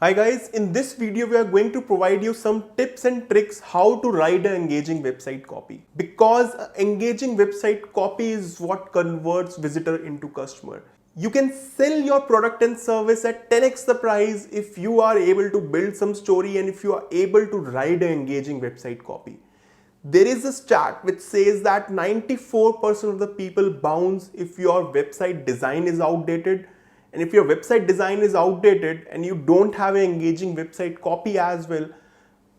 Hi guys, in this video we are going to provide you some tips and tricks how to write an engaging website copy. Because engaging website copy is what converts visitor into customer. You can sell your product and service at 10x the price if you are able to build some story and if you are able to write an engaging website copy. There is a stat which says that 94% of the people bounce if your website design is outdated. And if your website design is outdated and you don't have an engaging website copy as well,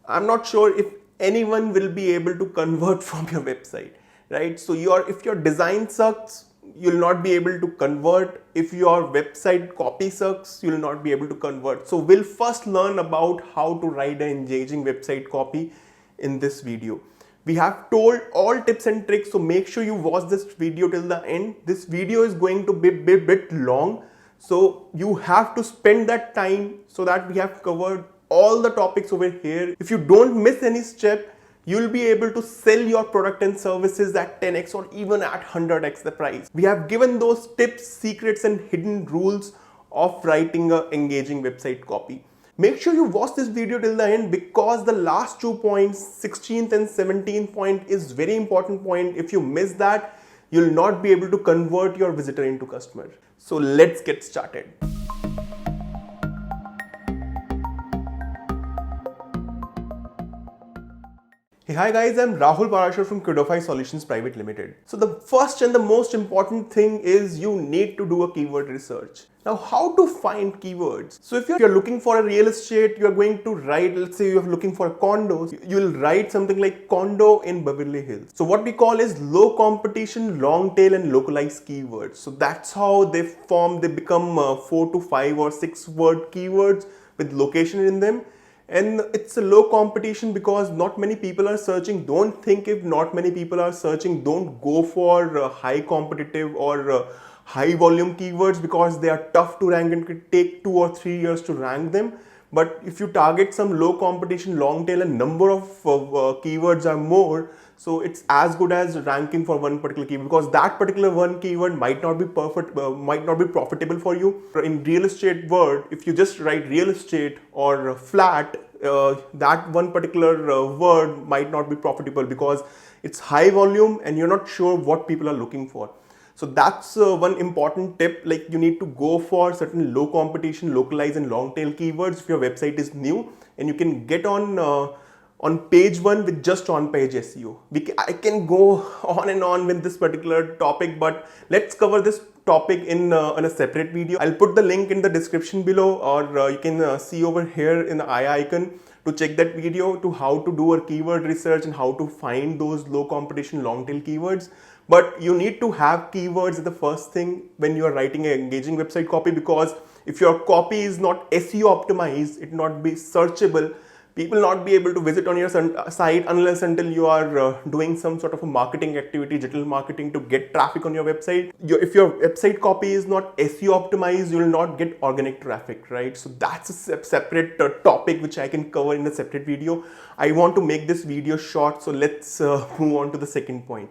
I'm not sure if anyone will be able to convert from your website, right? So if your design sucks, you'll not be able to convert. If your website copy sucks, you'll not be able to convert. So we'll first learn about how to write an engaging website copy in this video. We have told all tips and tricks, so make sure you watch this video till the end. This video is going to be a bit long, so you have to spend that time so that we have covered all the topics over here. If you don't miss any step, you'll be able to sell your product and services at 10x or even at 100x the price. We have given those tips, secrets and hidden rules of writing an engaging website copy. Make sure you watch this video till the end because the last 2 points, 16th and 17th point, is very important point. If you miss that, you'll not be able to convert your visitor into customer. So let's get started. Hey, hi guys, I'm Rahul Parashar from Credify Solutions Private Limited. So the first and the most important thing is you need to do a keyword research. Now, how to find keywords? So if you're looking for a real estate, you're going to write, let's say you're looking for a condo, you'll write something like condo in Beverly Hills. So what we call is low competition, long tail and localized keywords. So that's how they become 4 to 5 or 6 word keywords with location in them. And it's a low competition because not many people are searching. Don't think if not many people are searching, don't go for high competitive or high volume keywords because they are tough to rank and could take 2 or 3 years to rank them. But if you target some low competition, long tail and number of keywords are more, so it's as good as ranking for one particular keyword because that particular one keyword might not be might not be profitable for you. In real estate word, if you just write real estate or flat, that one particular word might not be profitable because it's high volume and you're not sure what people are looking for. So that's one important tip, like you need to go for certain low competition, localized and long tail keywords if your website is new, and you can get on page 1 with just on page SEO. I can go on and on with this particular topic, but let's cover this topic in a separate video. I'll put the link in the description below, or you can see over here in the eye icon to check that video to how to do a keyword research and how to find those low competition long tail keywords. But you need to have keywords as the first thing when you are writing an engaging website copy, because if your copy is not SEO optimized, it not be searchable, people will not be able to visit on your site unless until you are doing some sort of a marketing activity, digital marketing to get traffic on your website. If your website copy is not SEO optimized, you will not get organic traffic, right? So that's a separate topic which I can cover in a separate video. I want to make this video short, so let's move on to the second point.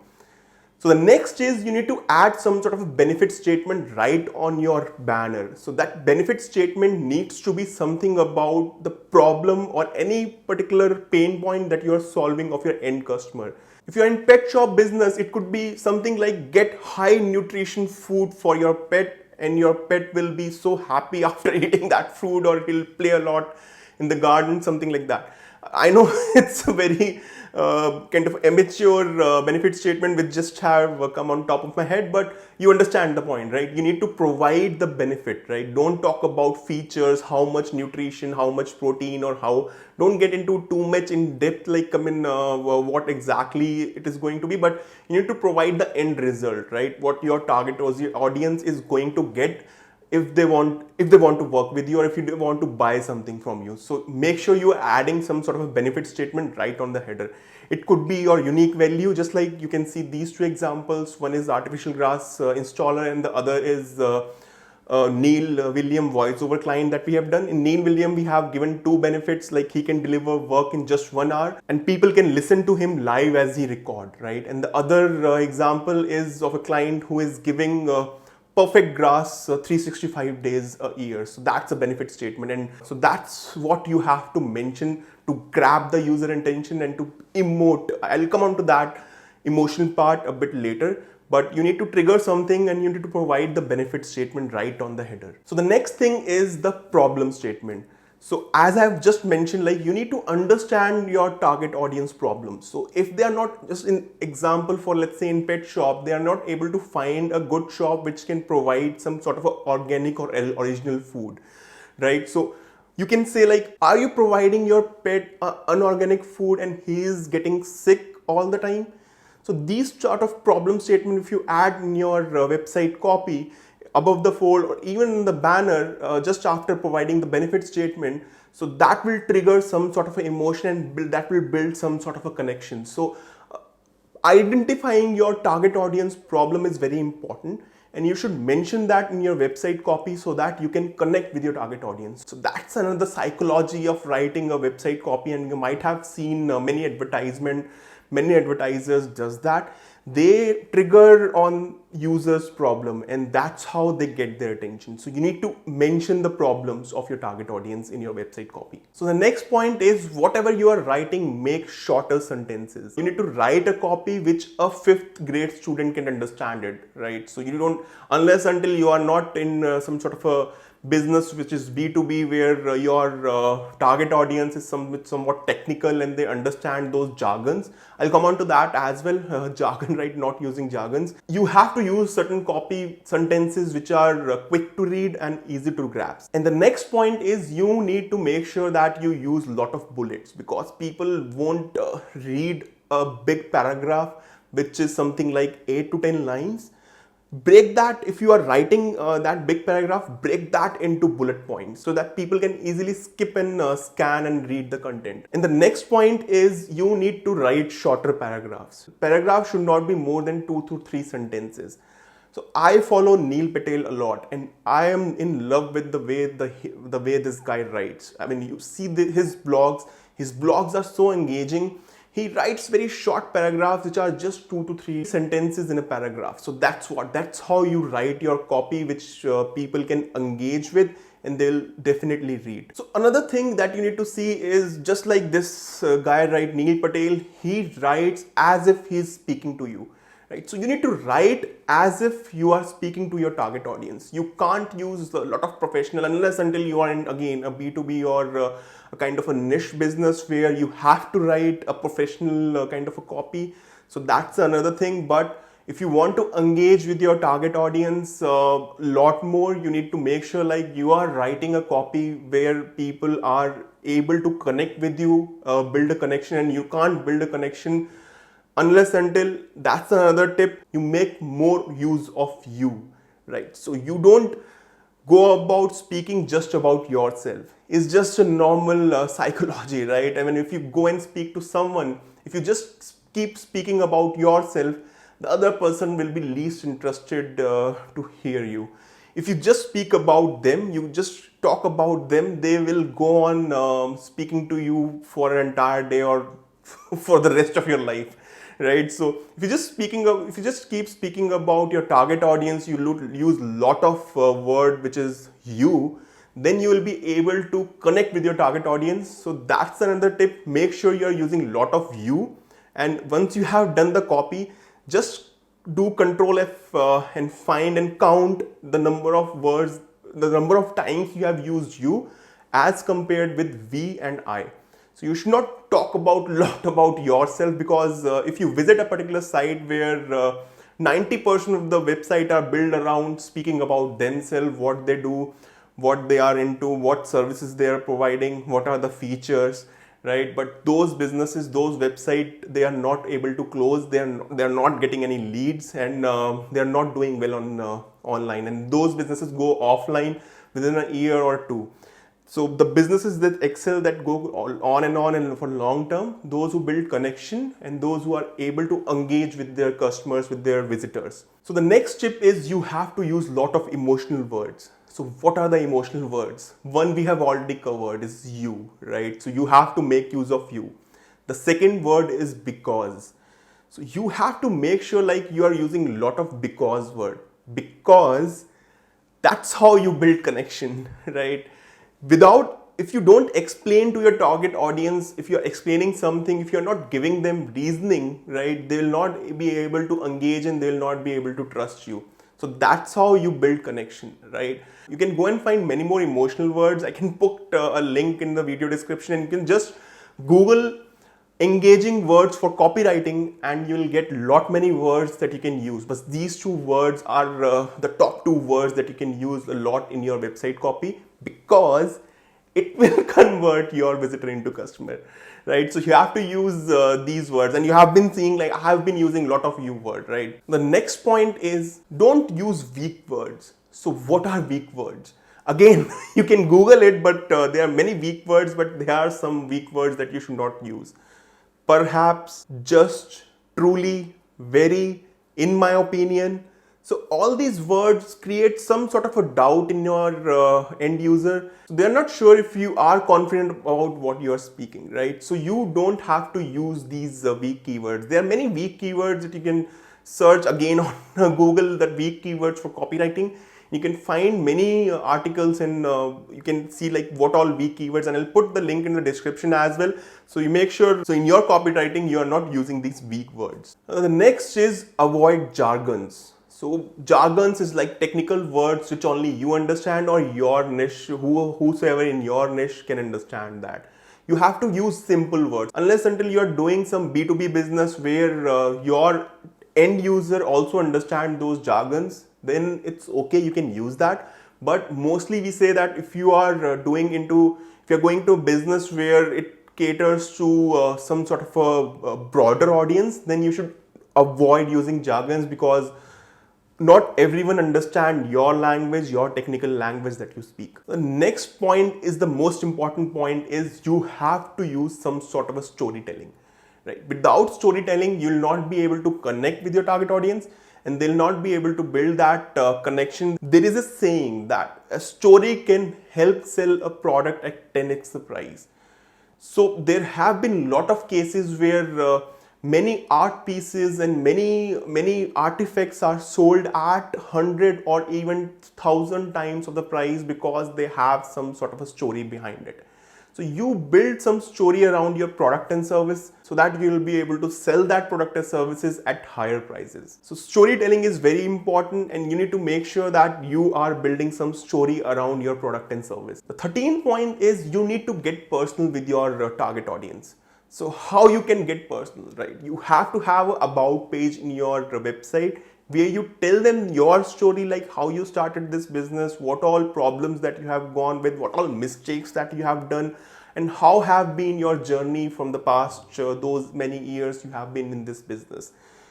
So the next is you need to add some sort of a benefit statement right on your banner. So that benefit statement needs to be something about the problem or any particular pain point that you are solving of your end customer. If you're in pet shop business, it could be something like get high nutrition food for your pet and your pet will be so happy after eating that food, or it will play a lot in the garden, something like that. I know it's a very kind of immature benefit statement which just have come on top of my head, but you understand the point, right? You need to provide the benefit, right? Don't talk about features, how much nutrition, how much protein, or how, don't get into too much in depth, like what exactly it is going to be, but you need to provide the end result, right? What your target audience is going to get if they want to work with you, or if you want to buy something from you. So make sure you are adding some sort of a benefit statement right on the header. It could be your unique value, just like you can see these two examples. One is artificial grass installer and the other is Neil William voiceover client that we have done. In Neil William, we have given two benefits, like he can deliver work in just 1 hour and people can listen to him live as he record, right? And the other example is of a client who is giving perfect grass 365 days a year. So that's a benefit statement, and so that's what you have to mention to grab the user attention and to emote. I'll come on to that emotional part a bit later, but you need to trigger something and you need to provide the benefit statement right on the header. So the next thing is the problem statement. So as I've just mentioned, like, you need to understand your target audience problems. So if they are not, just in example for, let's say, in pet shop, they are not able to find a good shop which can provide some sort of a organic or original food, right? So you can say, like, are you providing your pet unorganic food and he is getting sick all the time? So these sort of problem statement, if you add in your website copy, above the fold or even in the banner, just after providing the benefit statement, so that will trigger some sort of an emotion and that will build some sort of a connection. So identifying your target audience problem is very important, and you should mention that in your website copy so that you can connect with your target audience. So that's another psychology of writing a website copy, and you might have seen many advertisers does that. They trigger on users' problem, and that's how they get their attention. So you need to mention the problems of your target audience in your website copy. So the next point is, whatever you are writing, make shorter sentences. You need to write a copy which a 5th grade student can understand it, right? So you don't, unless until you are not in some sort of a business which is B2B, where your target audience is somewhat technical and they understand those jargons. I'll come on to that as well, jargon, right? Not using jargons. You have to use certain copy sentences which are quick to read and easy to grasp. And the next point is, you need to make sure that you use a lot of bullets, because people won't read a big paragraph which is something like 8 to 10 lines. Break that, if you are writing that big paragraph, break that into bullet points so that people can easily skip and scan and read the content. And the next point is, you need to write shorter paragraphs. Paragraphs should not be more than 2 to 3 sentences. So I follow Neil Patel a lot, and I am in love with the way this guy writes. I mean, you see his blogs. His blogs are so engaging. He writes very short paragraphs which are just 2 to 3 sentences in a paragraph. So that's how you write your copy, which people can engage with and they'll definitely read. So another thing that you need to see is, just like this guy, right, Neil Patel, he writes as if he's speaking to you. Right? So you need to write as if you are speaking to your target audience. You can't use a lot of professional unless until you are in, again, a B2B or a kind of a niche business where you have to write a professional kind of a copy. So that's another thing. But if you want to engage with your target audience a lot more, you need to make sure, like, you are writing a copy where people are able to connect with you, build a connection, and you can't build a connection unless until, that's another tip, you make more use of you, right? So you don't go about speaking just about yourself. It's just a normal psychology, right? I mean, if you go and speak to someone, if you just keep speaking about yourself, the other person will be least interested to hear you. If you just speak about them, you just talk about them, they will go on speaking to you for an entire day or for the rest of your life. Right? So if you just keep speaking about your target audience, you use a lot of word which is you, then you will be able to connect with your target audience. So that's another tip. Make sure you're using a lot of you. And once you have done the copy, just do Control F and find and count the number of words, the number of times you have used you as compared with we and I. So you should not talk about a lot about yourself, because if you visit a particular site where 90% of the website are built around speaking about themselves, what they do, what they are into, what services they are providing, what are the features, right? But those businesses, those websites, they are not able to close. They are not getting any leads, and they are not doing well on online. And those businesses go offline within a year or two. So the businesses that excel, that go on and for long term, those who build connection and those who are able to engage with their customers, with their visitors. So the next tip is, you have to use a lot of emotional words. So what are the emotional words? One we have already covered is you, right? So you have to make use of you. The second word is because. So you have to make sure, like, you are using a lot of because word. Because That's how you build connection, right? If you don't explain to your target audience, if you're explaining something, if you're not giving them reasoning, right, they'll not be able to engage and they'll not be able to trust you. So that's how you build connection, right? You can go and find many more emotional words. I can put a link in the video description, and you can just Google engaging words for copywriting and you will get lot many words that you can use. But these two words are the top two words that you can use a lot in your website copy, because it will convert your visitor into customer, right? So you have to use these words, and you have been seeing, like I have been using a lot of you word, right? The next point is, don't use weak words. So what are weak words? Again, you can Google it, but there are many weak words, but there are some weak words that you should not use. Perhaps, just, truly, very, in my opinion. So all these words create some sort of a doubt in your end user. So they're not sure if you are confident about what you're speaking, right? So you don't have to use these weak keywords. There are many weak keywords that you can search again on Google, that weak keywords for copywriting. You can find many articles, and you can see like what all weak keywords, and I'll put the link in the description as well. So you make sure, so in your copywriting, you are not using these weak words. The next is avoid jargons. So jargons is like technical words which only you understand, or your niche, whosoever in your niche can understand that. You have to use simple words, unless until you are doing some B2B business where your end user also understand those jargons, then it's okay, you can use that. But mostly we say that if you are if you're going to a business where it caters to some sort of a broader audience, then you should avoid using jargons, because not everyone understand your language, your technical language that you speak. The next point is the most important point, is you have to use some sort of a storytelling, right? Without storytelling, you'll not be able to connect with your target audience, and they'll not be able to build that connection. There is a saying that a story can help sell a product at 10x the price. So there have been a lot of cases where many art pieces and many artifacts are sold at 100 or even 1,000 times of the price, because they have some sort of a story behind it. So you build some story around your product and service, so that you will be able to sell that product and services at higher prices. So storytelling is very important, and you need to make sure that you are building some story around your product and service. The 13th point is, you need to get personal with your target audience. So how you can get personal, right? You have to have an about page in your website where you tell them your story, like how you started this business, what all problems that you have gone with, what all mistakes that you have done, and how have been your journey from the past those many years you have been in this business.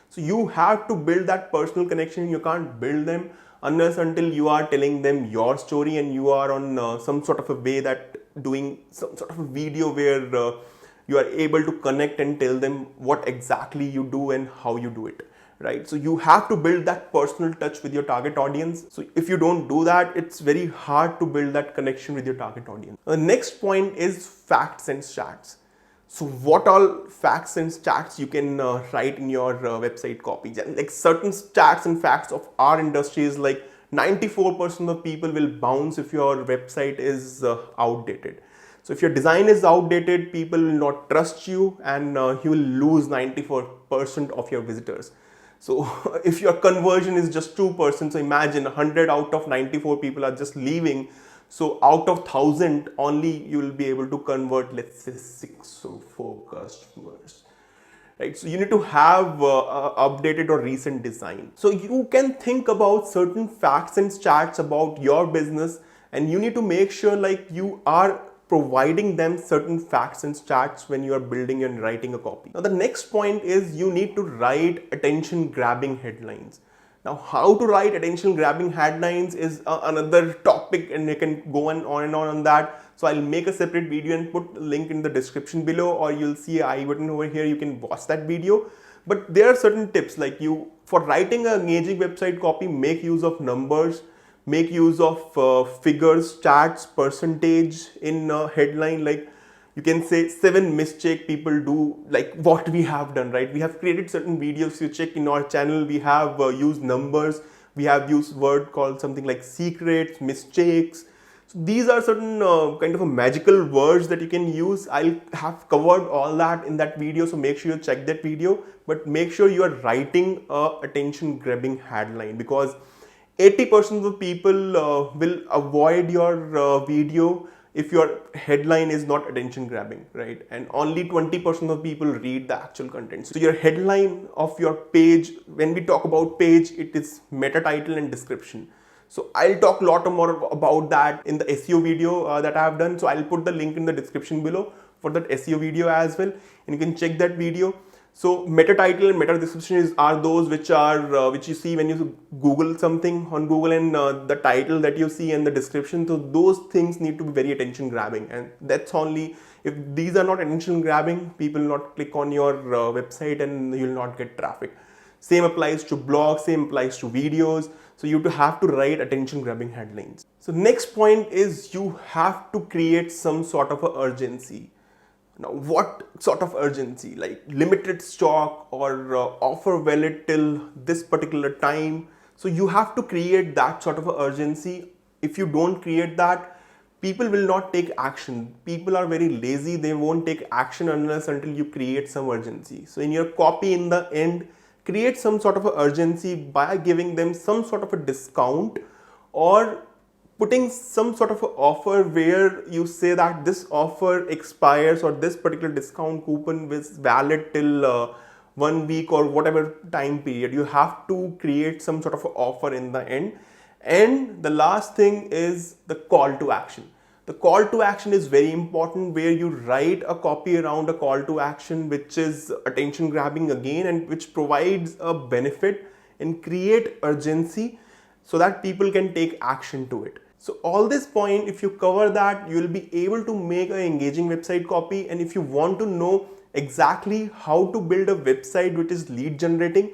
So you have to build that personal connection. You can't build them unless until you are telling them your story, and you are on some sort of a way that doing some sort of a video where you are able to connect and tell them what exactly you do and how you do it, right? So you have to build that personal touch with your target audience. So if you don't do that, it's very hard to build that connection with your target audience. The next point is facts and stats. So what all facts and stats you can write in your website copy? Like certain stats and facts of our industry is like 94% of people will bounce if your website is outdated. So if your design is outdated, people will not trust you, and you will lose 94% of your visitors. So if your conversion is just 2%, so imagine 100 out of 94 people are just leaving. So out of 1,000, only you will be able to convert, let's say 6 or 4 customers. Right? So you need to have updated or recent design. So you can think about certain facts and stats about your business, and you need to make sure like you are providing them certain facts and stats when you are building and writing a copy. Now the next point is, you need to write attention grabbing headlines. Now how to write attention grabbing headlines is another topic, and you can go on that. So I'll make a separate video and put a link in the description below, or you'll see an I button over here, you can watch that video. But there are certain tips, like for writing an engaging website copy, make use of numbers, make use of figures, stats, percentage in a headline. Like you can say 7 mistake people do, like what we have done, right? We have created certain videos. You check in our channel, we have used numbers, We have used word called something like secrets, mistakes. So these are certain kind of a magical words that you can use. I'll have covered all that in that video, so make sure you check that video. But make sure you are writing a attention grabbing headline, because 80% of the people will avoid your video if your headline is not attention grabbing, right? And only 20% of people read the actual content. So your headline of your page, when we talk about page, it is meta title and description. So I'll talk a lot more about that in the SEO video that I have done. So I'll put the link in the description below for that SEO video as well, and you can check that video. So meta title and meta description are those which are which you see when you Google something on Google, and the title that you see and the description. So those things need to be very attention grabbing, and that's only if these are not attention grabbing, people will not click on your website and you will not get traffic. Same applies to blogs, same applies to videos. So you have to write attention grabbing headlines. So next point is you have to create some sort of a urgency. Now, what sort of urgency? Like limited stock or offer valid till this particular time. So you have to create that sort of a urgency. If you don't create that, people will not take action. People are very lazy. They won't take action unless until you create some urgency. So in your copy, in the end, create some sort of a urgency by giving them some sort of a discount, or putting some sort of an offer where you say that this offer expires, or this particular discount coupon is valid till 1 week or whatever time period. You have to create some sort of an offer in the end. And the last thing is the call to action. The call to action is very important, where you write a copy around a call to action which is attention grabbing again, and which provides a benefit and create urgency so that people can take action to it. So all this point, if you cover that, you will be able to make an engaging website copy. And if you want to know exactly how to build a website which is lead generating,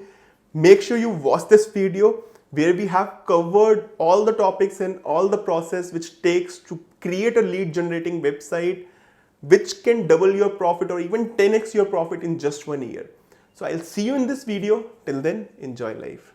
make sure you watch this video where we have covered all the topics and all the process which takes to create a lead generating website which can double your profit or even 10x your profit in just 1 year. So I'll see you in this video. Till then, enjoy life.